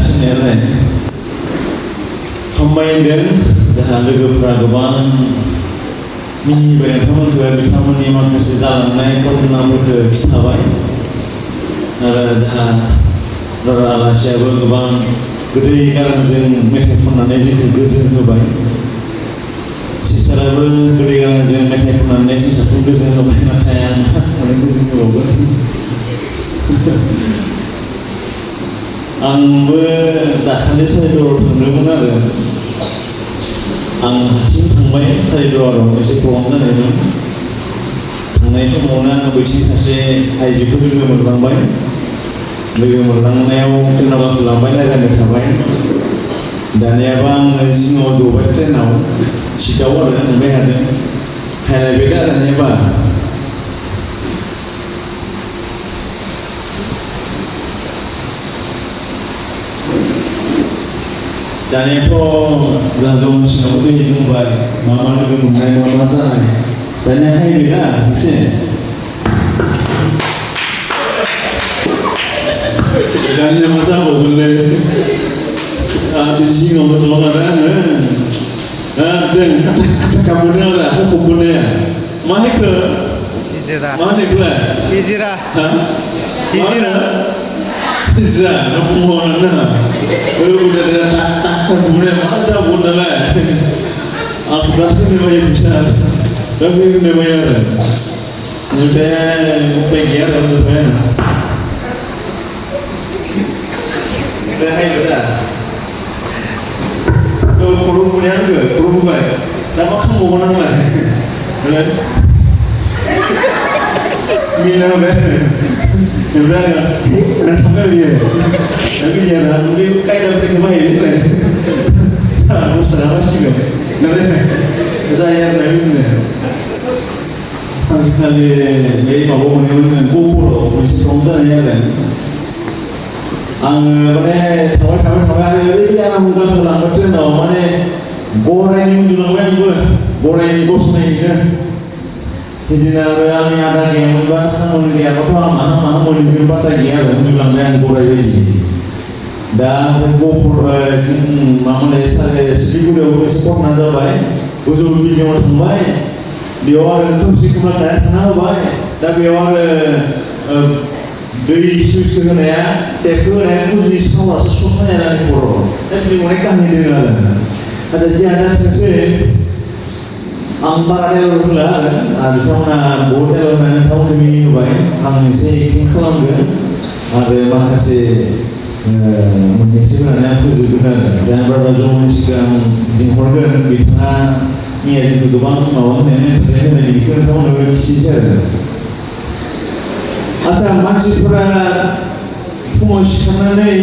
सोंनायालाय हामबाय होनदों जोंहा लोगोफ्रा गोबां मिनिबाय नोंथांमोनखौ बिथांमोननि माखासे जालांनाय घटनाफोरखौ खिन्थाबाय आरो जोंहा रारा आलासियाबो गोबां गोदै गारांजों मेथाइ खननानै जोंखौ गोजोन होबाय सिस्टाराबो गोदै गारांजों मेथाइ खननानै सिस्टारखौ गोजोन होबाय नाथाय आं माने गोजोन होबावगोन आंबो दाखालि सारिदुवाराव थांदोंमोन आरो आं हारसिं थांबाय सारिदुवाराव एसे प्रग्राम जानायमोन थांनाय समावनो आङो बैथिं सासे आइजोखौ लोगो मोनलांबाय लोगो मोनलांनायाव ट्रेनाव लांबाय रायज्लायनो थाबाय दानियाबा आङो सिङाव जबाय ट्रेनाव सिटआव आरो थांबाय थादों हायलायबाय दा दानियाबा दानियाथ' जोंहा जौनि सिङाव दै बुंबाय मा लोगो मोननाय मा जानाय दानिया हायबायना एसे दानिया मा जाबावगोनलै सिगाङावनो ज' लादों आङो एकदम खाथा मोनो आरो हाखौ मोनो मा हेखो मा होनोखौलाय हिजिरा हिजिरा बुंबावना udah tak kemudian masa bundalah aku pasti membayar besar tapi membayar saya pengen untuk saya udah hai udah kurung punya ke kurung baik dapat kamu mana lah udah mina baik udah udah sampai dia tapi jangan mungkin kayak dapat kemahin itu kan aku serah sih kan saya dari ini sekali dari mabuk menemukan GoPro masih konten ya kan mana kawan ini dia mungkin pulang betul no mana goreng yang jualan gue goreng bos nih jadi orang yang ada yang membahas mengenai apa tuh mana menunjukkan pada dia menjulang yang goreng ini dan GoPro mama desa sedikit udah sport nazar baik usul video terbaik dia orang tuh sih kemana kenal baik tapi orang dari isu sebenarnya tapi orang itu sih sekolah sesuatu yang ada poro tapi mereka ini dengar ada siapa sih Ampara ada lah ada tahun bodoh mana tahun kami baik kami sih ikhlas ada makasih sebenarnya aku juga dan beberapa zaman sekarang di organ kita ni ada tu bang awak ni terkait dengan kita tahun dua ribu asal masih pernah promosi kerana ni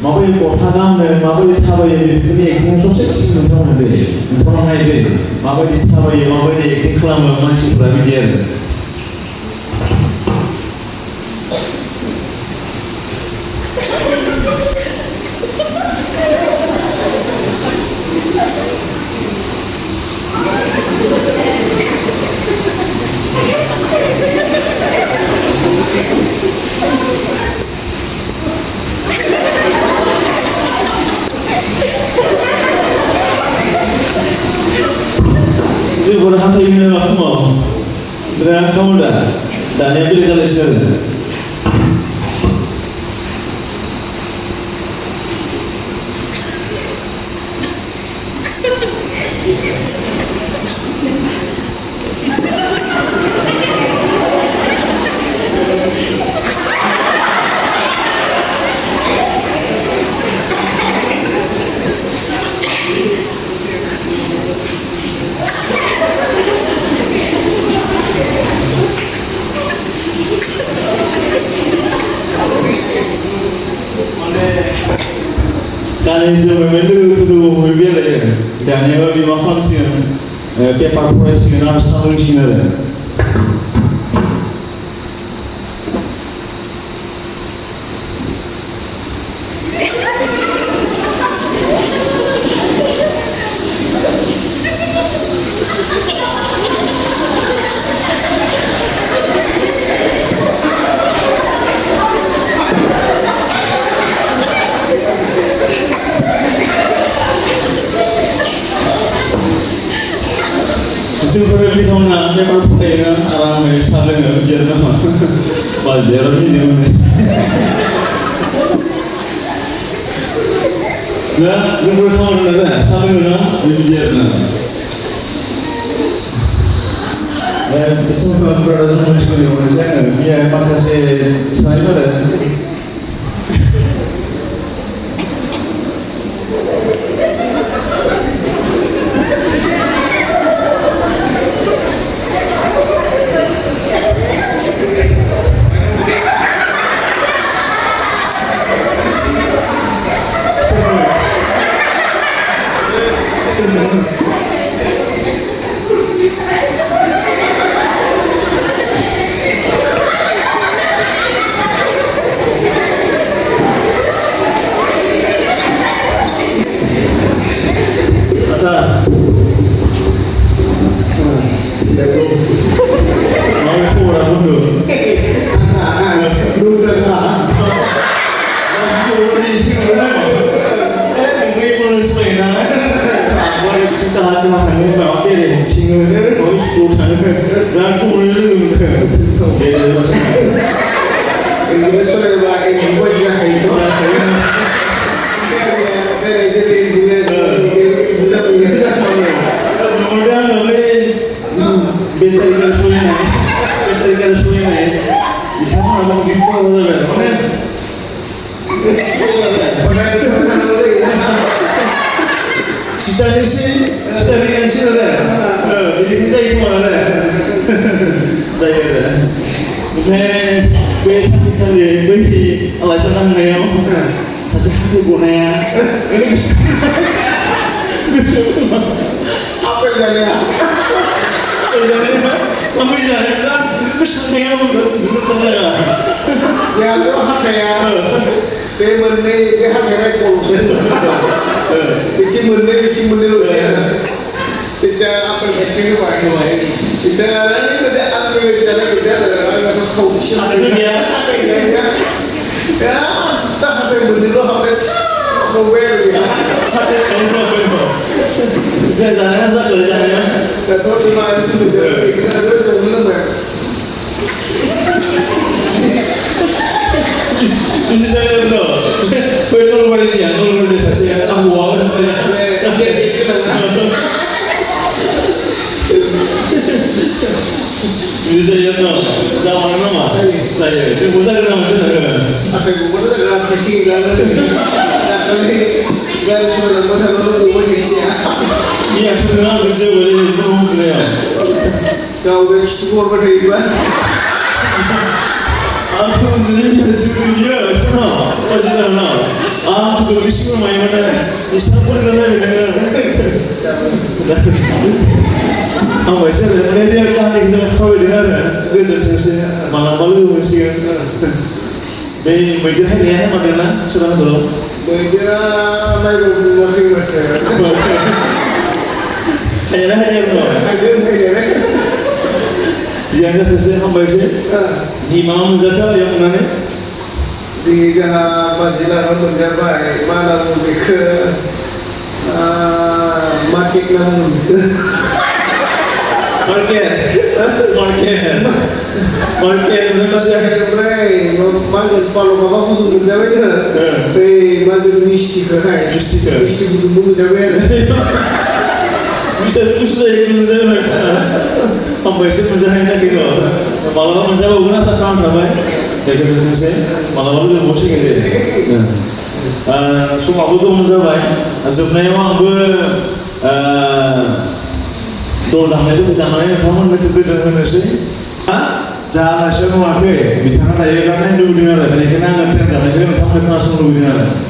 mabai kota gambar mabai thabai ini ekor sukses sih tahun ni tahun ni mabai thabai mabai ekor kelam masih pernah biar berhati ini semua, berapa kamu dah, dan yang pilih kali sekarang. Kali itu memang itu biar aja. Dan yang lebih mahal sih, paper price sih, nama sama sih ada. Pelajaran ini mana? Nah, yang pertama adalah sampai mana? Bicara. Semua berada semua di Indonesia. Ya, makasih saya pada.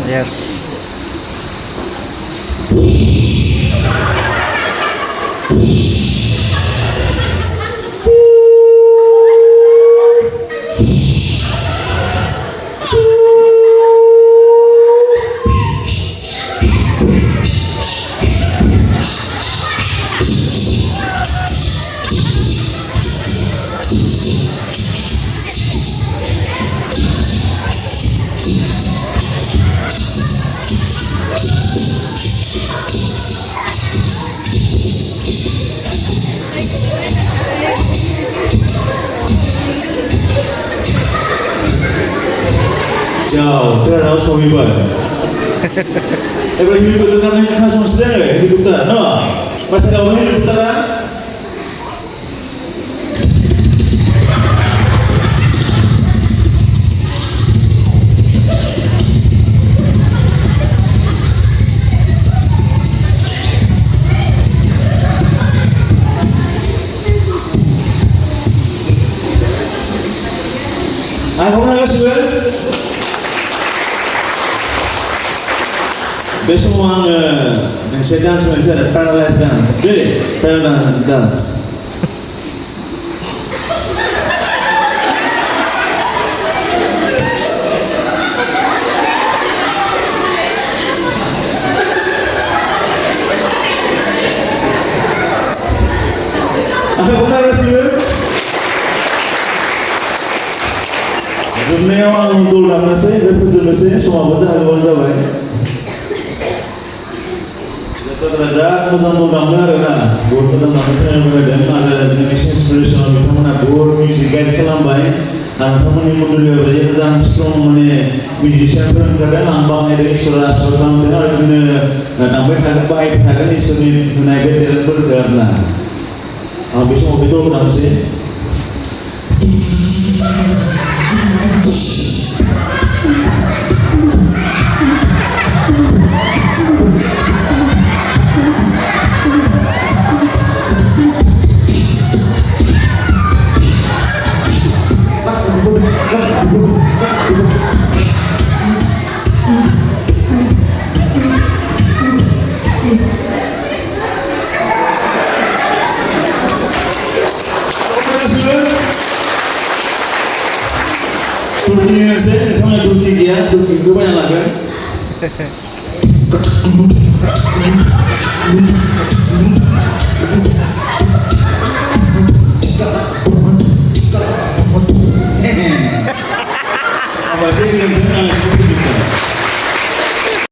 Yes. Ciao, terus Sobiban. Ebrahim itu namanya khas Muslim, helikopter, no? Masa kau ini helikopter? Aku nak kasih. Besok orang saya dance macam ada parallel dance, boleh parallel dance. Aku nak kasih. Jumlah orang untuk dalam nasi, representasi semua bahasa Indonesia baik. Terhadap pesan gambar na, board pesan gambar yang ada jenis inspirational itu mana board music guide kelam baik, dan kamu ni mungkin dia pesan strong mana musician pun kadang ambang ada suara suara mana guna nampak kadang baik kadang ni seni guna betul betul kerana, besok betul kenapa sih? Turki saya sama Turki dia, Turki gue banyak lagi.